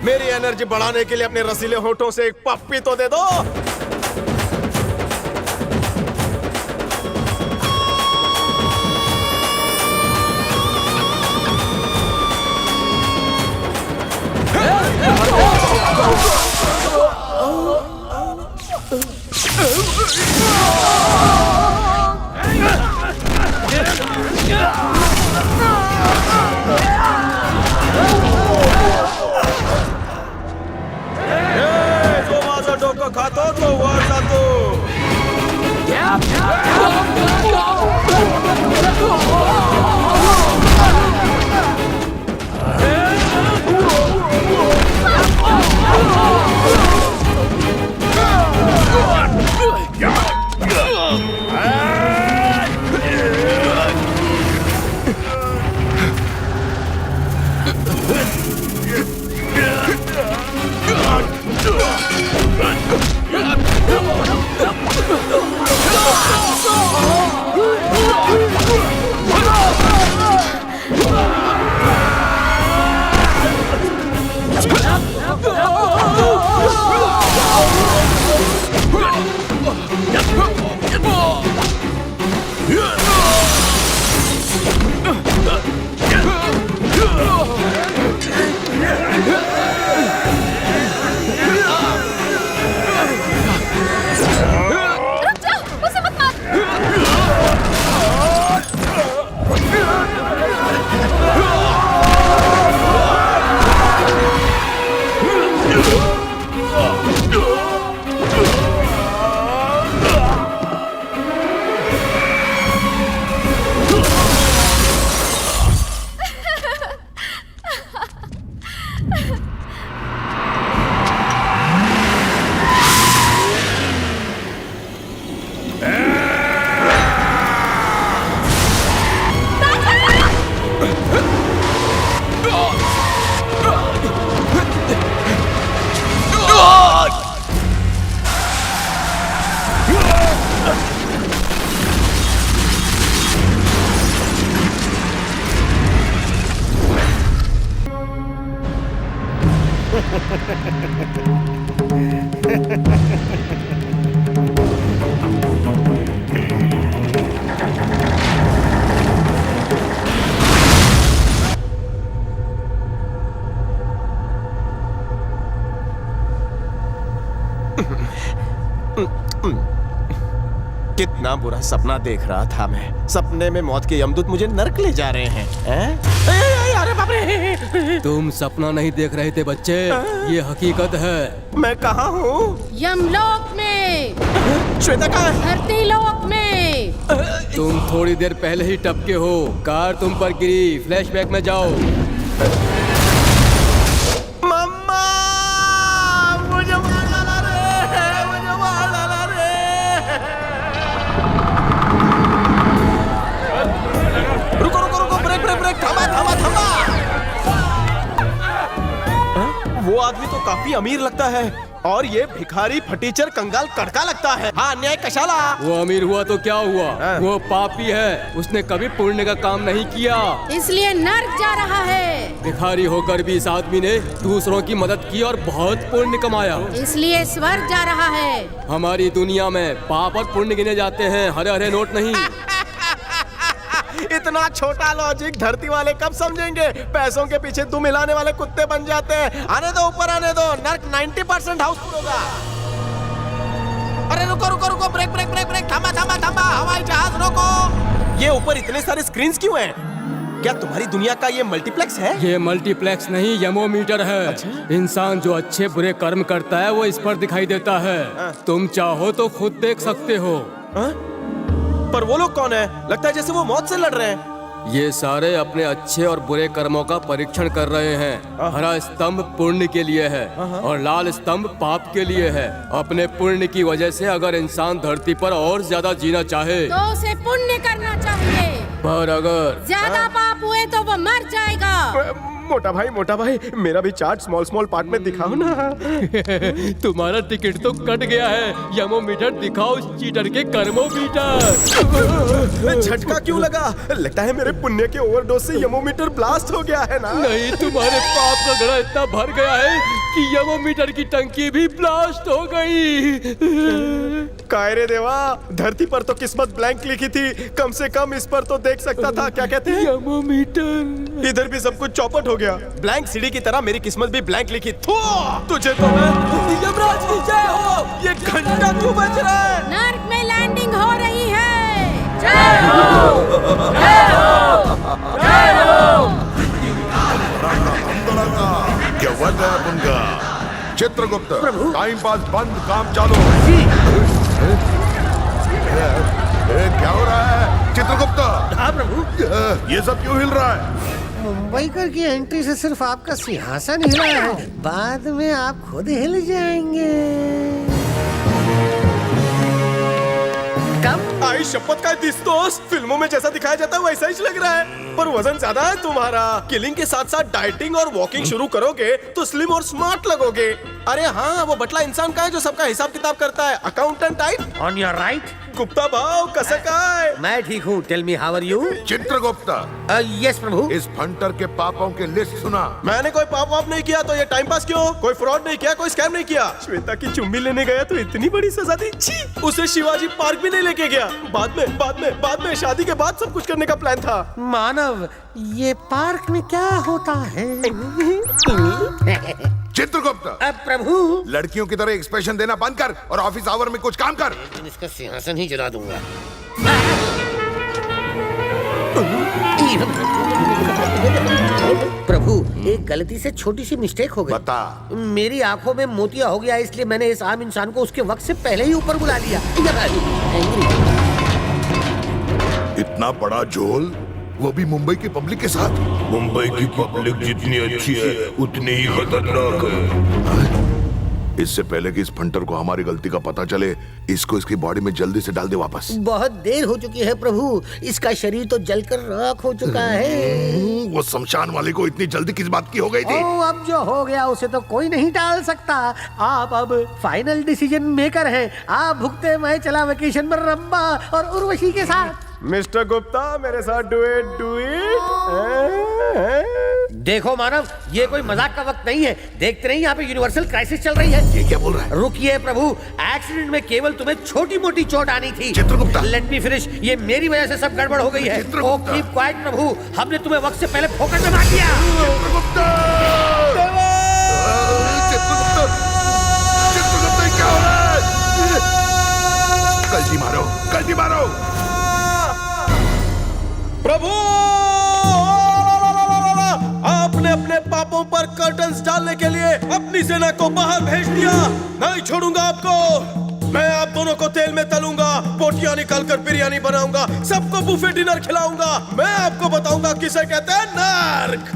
मेरी एनर्जी बढ़ाने के लिए अपने रसीले होठों से एक पप्पी तो दे दो। खातो तो वर जातो। कितना बुरा सपना देख रहा था मैं। सपने में मौत के यमदूत मुझे नर्क ले जा रहे हैं। अरे बाप रे! तुम सपना नहीं देख रहे थे बच्चे, ये हकीकत है। मैं कहाँ हूँ? यमलोक में। श्वेता कहाँ है? धरती लोक में। तुम थोड़ी देर पहले ही टपके हो, कार तुम पर गिरी। फ्लैशबैक में जाओ। मम्मा, मुझे मार डाला रे, मुझे मार डाला रे। रुको रुको रुको, ब्रेक ब्रेक ब्रेक, थमा थमा थमा। वो आदमी तो काफी अमीर लगता है और ये भिखारी फटीचर कंगाल कड़का लगता है। हाँ, न्याय कशाला। वो अमीर हुआ तो क्या हुआ, वो पापी है। उसने कभी पुण्य का काम नहीं किया, इसलिए नर्क जा रहा है। भिखारी होकर भी इस आदमी ने दूसरों की मदद की और बहुत पुण्य कमाया, इसलिए स्वर्ग जा रहा है। हमारी दुनिया में पाप और पुण्य गिने जाते हैं, हरे हरे नोट नहीं। इतना छोटा लॉजिक धरती वाले कब समझेंगे? पैसों के पीछे दुम हिलाने वाले कुत्ते बन जाते हैं। आने दो, ऊपर आने दो, नर्क 90% हाउसफुल होगा। अरे रुको रुको रुको, ब्रेक ब्रेक ब्रेक ब्रेक, थमा थमा थमा, हवाई जहाज रोको। ये ऊपर इतने सारे स्क्रीन्स क्यों हैं? क्या तुम्हारी दुनिया का ये मल्टीप्लेक्स है? ये मल्टीप्लेक्स नहीं, यमोमीटर है। अच्छा? इंसान जो अच्छे बुरे कर्म करता है वो इस पर दिखाई देता है। तुम चाहो तो खुद देख सकते हो। पर वो लोग कौन है? लगता है जैसे वो मौत से लड़ रहे हैं। ये सारे अपने अच्छे और बुरे कर्मों का परीक्षण कर रहे हैं। हरा स्तंभ पुण्य के लिए है और लाल स्तंभ पाप के लिए है। अपने पुण्य की वजह से अगर इंसान धरती पर और ज्यादा जीना चाहे तो उसे पुण्य करना चाहिए, पर अगर ज्यादा पाप हुए तो वो मर जाएगा। मोटा भाई मेरा भी चार्ट स्मॉल स्मॉल पार्ट में दिखाओ ना। तुम्हारा टिकट तो कट गया है। यमोमीटर दिखाओ उस चीटर के कर्मोमीटर। झटका क्यों लगा? लगता है मेरे पुण्य के ओवरडोज से यमोमीटर ब्लास्ट हो गया है ना। नहीं, तुम्हारे पाप का घड़ा इतना भर गया है कि यमोमीटर की टंकी भी ब्लास्ट हो गई। काय रे देवा, धरती पर तो किस्मत ब्लैंक लिखी थी, कम से कम इस पर तो देख सकता था। क्या कहते हैं? यमोमीटर। इधर भी सब कुछ चौपट हो गया। ब्लैंक सीढ़ी की तरह मेरी किस्मत भी ब्लैंक लिखी। थू, तुझे तो मैं यमराज की जय हो। ये घंटा क्यों बज रहा है? नर्क में लैंडिंग हो रही है। जय हो, जय हो, जय हो। क्या वजह है उनका? चित्रगुप्त, टाइम पास बंद, काम चालू। क्या हो रहा है चित्रगुप्त? हाँ प्रभु। ये सब क्यों हिल रहा है? मुंबईकर की एंट्री से सिर्फ आपका सिंहासन हिला है, बाद में आप खुद हिल जाएंगे। कब? आई शपथ का दिस दोस्त, फिल्मों में जैसा दिखाया जाता है वैसा ही लग रहा है, पर वजन ज्यादा है तुम्हारा। किलिंग के साथ साथ डाइटिंग और वॉकिंग शुरू करोगे तो स्लिम और स्मार्ट लगोगे। अरे हाँ, वो बटला इंसान का है जो सबका हिसाब किताब करता है, accountant type. On your right. Gupta भाव कसं काय? मैं ठीक हूँ। Tell me how are you? Chitragupta, yes प्रभु। इस फंटर के पापों की लिस्ट सुना। मैंने कोई पाप वाप नहीं किया तो ये टाइम पास क्यों? कोई फ्रॉड नहीं किया, कोई स्कैम नहीं किया। श्वेता की चुम्मी लेने गया तो इतनी बड़ी सजा दी। छी! उसे शिवाजी पार्क भी नहीं लेके गया। बाद में शादी के बाद सब कुछ करने का प्लान था। मानव, ये पार्क में क्या होता है? चित्रगुप्त, प्रभु। लड़कियों की तरह एक्सप्रेशन देना बंद कर और ऑफिस आवर में कुछ काम कर। इसका सिंहासन ही जला दूंगा। प्रभु, एक गलती से छोटी सी मिस्टेक हो गई। बता। मेरी आंखों में मोतिया हो गया, इसलिए मैंने इस आम इंसान को उसके वक्त से पहले ही ऊपर बुला लिया। इतना बड़ा झोल, वो भी मुंबई की पब्लिक के साथ। मुंबई की पब्लिक जितनी अच्छी है उतनी ही खतरनाक है। इससे पहले कि इस फंटर को हमारी गलती का पता चले, इसको इसकी बॉडी में जल्दी से डाल दे वापस। बहुत देर हो चुकी है प्रभु, इसका शरीर तो जलकर राख हो चुका है। वो शमशान वाले को इतनी जल्दी किस बात की हो गई थी? ओ, अब जो हो गया उसे तो कोई नहीं टाल सकता। आप अब फाइनल डिसीजन मेकर हैं। आप भुगते, मैं चला वेकेशन पर रंबा और उर्वशी के साथ। मिस्टर गुप्ता, मेरे साथ डू इट। देखो मानव, ये कोई मजाक का वक्त नहीं है। देखते नहीं यहाँ पे यूनिवर्सल क्राइसिस चल रही है। ये क्या बोल रहा है? रुकिए प्रभु, एक्सीडेंट में केवल तुम्हें छोटी मोटी चोट आनी थी। Chitragupta, let me finish. ये मेरी वजह से सब गड़बड़ हो गई है। ओ कीप क्वाइट प्रभु, हमने तुम्हें वक्त से पहले फोकट में मार दिया। चित्रगुप्ता, क्या हो रहा है? कल्टी मारो। प्रभु, आपने अपने पापों पर कर्टन्स डालने के लिए अपनी सेना को बाहर भेज दिया। नहीं छोड़ूंगा आपको। मैं आप दोनों को तेल में तलूंगा, बोटियां निकालकर बिरयानी बनाऊंगा, सबको बुफे डिनर खिलाऊंगा। मैं आपको बताऊंगा किसे कहते हैं नर्क।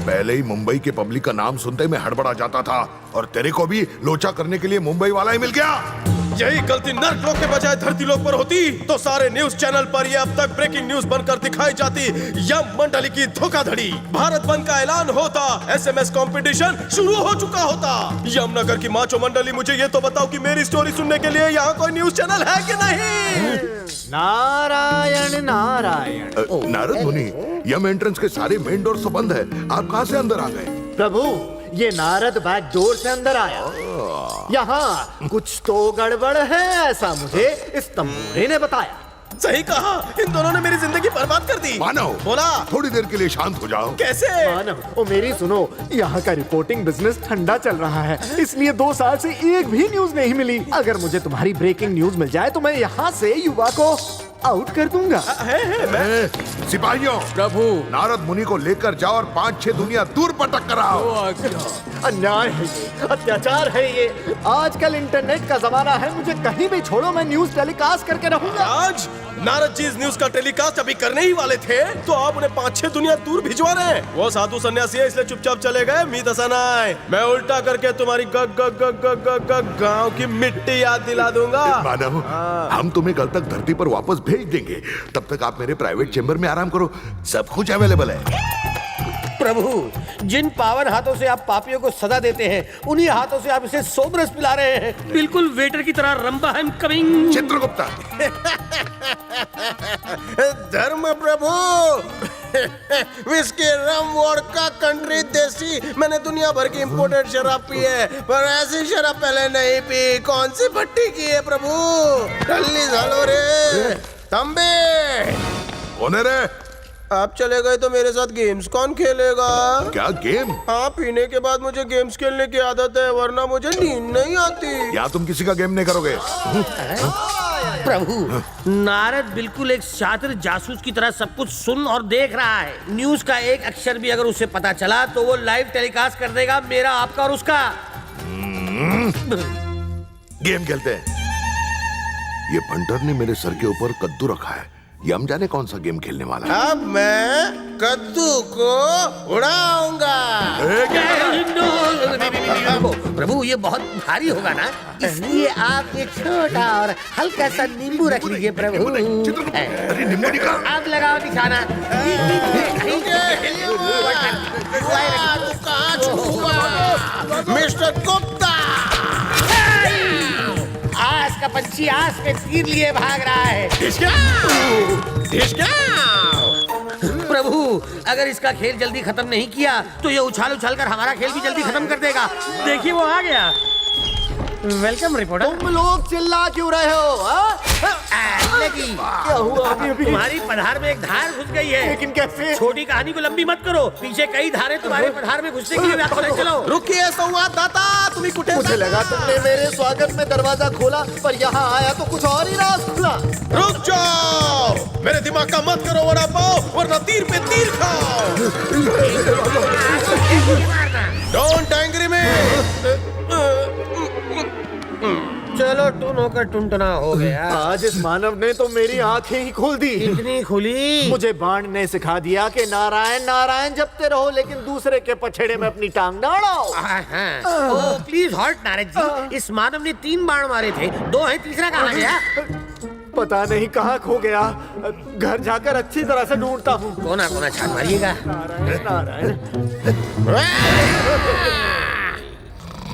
पहले ही मुंबई के पब्लिक का नाम सुनते ही मैं हड़बड़ा जाता था, और तेरे को भी लोचा करने के लिए मुंबई वाला ही मिल गया। यही गलती नर्क लोक के बजाय धरती लोक पर होती तो सारे न्यूज चैनल पर ये अब तक ब्रेकिंग न्यूज बनकर दिखाई जाती। यम मंडली की धोखाधड़ी, भारत बंद का ऐलान होता, एसएमएस कंपटीशन शुरू हो चुका होता। यमनगर की माचो मंडली, मुझे ये तो बताओ कि मेरी स्टोरी सुनने के लिए यहाँ कोई न्यूज चैनल है कि नहीं? नारायण नारायण। नारद मुनि, यम एंट्रेंस के सारे मेन डोर तो बंद है, आप कहाँ से अंदर आ गए? प्रभु, ये नारद बैक डोर से अंदर आया। यहाँ कुछ तो गड़बड़ है, ऐसा मुझे इस तंबूरे ने बताया। सही कहा, इन दोनों ने मेरी जिंदगी बर्बाद कर दी। मानव, बोला थोड़ी देर के लिए शांत हो जाओ। कैसे? मानव, ओ मेरी सुनो, यहाँ का रिपोर्टिंग बिजनेस ठंडा चल रहा है, इसलिए 2 साल से एक भी न्यूज नहीं मिली। अगर मुझे तुम्हारी ब्रेकिंग न्यूज मिल जाए तो मैं यहाँ से युवा को आउट कर दूंगा। सिपाहियों, प्रभु, नारद मुनि को लेकर जाओ और 5-6 दुनिया दूर पटक कर आओ। अन्याय है ये, अत्याचार है ये। आजकल इंटरनेट का जमाना है, मुझे कहीं भी छोड़ो, मैं न्यूज टेलीकास्ट करके रहूंगा। आज नारद जी इस न्यूज का टेलीकास्ट अभी करने ही वाले थे तो आप उन्हें 5-6 दुनिया दूर भिजवा रहे हैं। वो साधु सन्यासी है इसलिए चुपचाप चले गए। मीत हसनाय, मैं उल्टा करके तुम्हारी गांव की मिट्टी याद दिला दूंगा। मानव, हम तुम्हें कल तक धरती पर वापस भेज देंगे। तब तक आप मेरे प्राइवेट चेंबर में आराम करो, सब कुछ अवेलेबल है। प्रभु, जिन पावन हाथों से आप पापियों को सजा देते हैं, उन्हीं हाथों से आप इसे सोमरस पिला रहे हैं। बिल्कुल वेटर की तरह। रंबा आई एम कमिंग। चित्रगुप्ता, धर्म प्रभु, विस्की, रम, वोडका, कंट्री, देसी, मैंने दुनिया भर की इंपोर्टेड शराब पी है, पर ऐसी शराब पहले नहीं पी। कौन सी भट्टी की है प्रभु? टल्ली झालो रे। तंबे, कौन है रे? आप चले गए तो मेरे साथ गेम्स कौन खेलेगा? क्या गेम? हाँ, पीने के बाद मुझे गेम्स खेलने की आदत है, वरना मुझे नींद नहीं आती। या तुम किसी का गेम नहीं करोगे? प्रभु, नारद बिल्कुल एक शातिर जासूस की तरह सब कुछ सुन और देख रहा है। न्यूज का एक अक्षर भी अगर उसे पता चला तो वो लाइव टेलीकास्ट कर देगा, मेरा, आपका और उसका। गेम खेलते हैं। ये भंटर ने मेरे सर के ऊपर कद्दू रखा है, ये हम जाने कौन सा गेम खेलने वाला है। अब मैं कद्दू को उड़ाऊंगा। प्रभु, ये बहुत भारी होगा ना, इसलिए आप एक छोटा और हल्का सा नींबू रख लीजिए प्रभु। अरे नींबू निकाल। आप लगाओ निशाना। मिस्टर गुप्ता, आस का पंछी आस में तीर लिए भाग रहा है। प्रभु, अगर इसका खेल जल्दी खत्म नहीं किया तो ये उछाल उछाल कर हमारा खेल भी जल्दी खत्म कर देगा। देखिए वो आ गया। Welcome reporter. तुम लोग चिल्ला क्यों रहे हो? क्या हुआ? अभी तुम्हारी पधार में एक धार घुस गई है। लेकिन कैसे? छोटी कहानी को लंबी मत करो, पीछे कई धारें तुम्हारे पधार में घुसने के लिए व्याकुल हैं। चलो रुकिए संवाददाता, तुम्ही कुठे? मुझे लगा तुमने मेरे स्वागत में दरवाजा खोला, पर यहाँ आया तो कुछ और ही राज खुला। रुक जाओ, मेरे दिमाग का मत करो वड़ा पाव, वरना तीर पे तीर खाओ। डोंट एंग्री मी। चलो टून होकर टुनटुना हो गया। आज इस मानव ने तो मेरी आंखें ही खोल दी। इतनी खुली। मुझे बाण ने सिखा दिया कि नारायण नारायण जपते रहो, लेकिन दूसरे के पछेड़े में अपनी टांग ना अड़ाओ। Oh please halt Narad ji, इस मानव ने 3 बाण मारे थे, 2 है, तीसरा कहाँ गया? पता नहीं कहाँ खो गया। घर जाकर अच्छी तरह से ढूंढता हूँ। कोना कोना छान मारिएगा। नारायण नारायण।